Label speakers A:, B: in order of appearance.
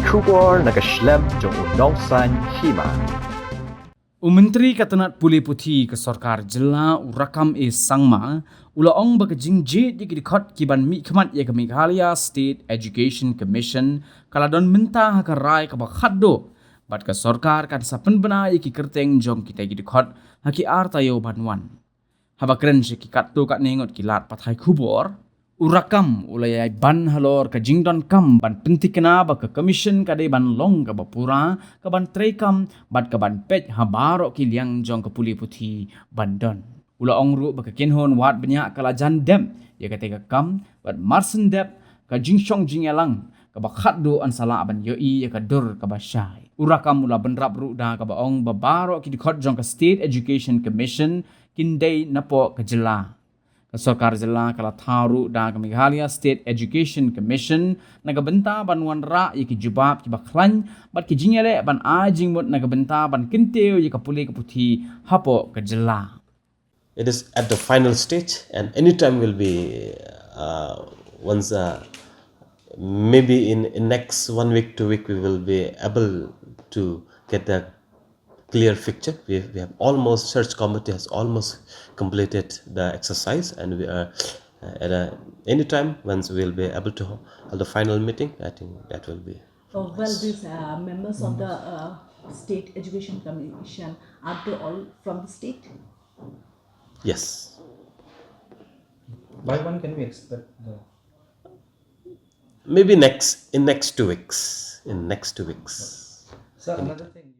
A: Kubor nagaslem jong unongsan Hima.
B: Menteri Katanat Puli Puthi ke Sarkar Jilla Rakkam Sangma ulaong bagajing jit di Dkhot kiban mi khamat ya ke Meghalaya State Education Commission kaladon mentah ka rai ka bakhaddo bat ka sarkar kan sa Pynbna ya ki kerteng jong kita ki Dkhot haki Ar-Taïew banwan habakren si ki katto kat nengot ki lat pathai kubor Rakkam ulayai ban halor ka jingdon kam ban pentikna ba ka commission ka de ban long ka bapura ka ban trekam bat ka ban pet habaro ki liang jong ka Puli Puthi bandon ula ongru ba ka kinhon wat banyak kala jan dem ya ka tega kam bat marsen dep ka jingshong jingelang ka ba khatdo an sala ban yoi ya ka dur ka ba syai Rakkam ula benrap ru da ka ba ong babaro ki Dkhot jong ka State Education Commission kindai napo ka jela Sarkar Jilla kala tharu da ke Meghalaya State Education Commission nagabenta ban wanra yaki jubab ki baklan bat ki jingele ban ajing mut nagabenta ban kinteu yaka Puli Puthi Hapoh ke Jilla.
C: It is at the final stage, and anytime will be once maybe in next 1 week, 2 week we will be able to get the clear picture. We have almost, search committee has almost completed the exercise, and we are at any time once we will be able to hold the final meeting. I think that will be.
D: Well, these members of the State Education Commission, are they all from the state?
C: Yes.
B: By when can we expect the?
C: Maybe in next 2 weeks. In next 2 weeks.
B: So another thing.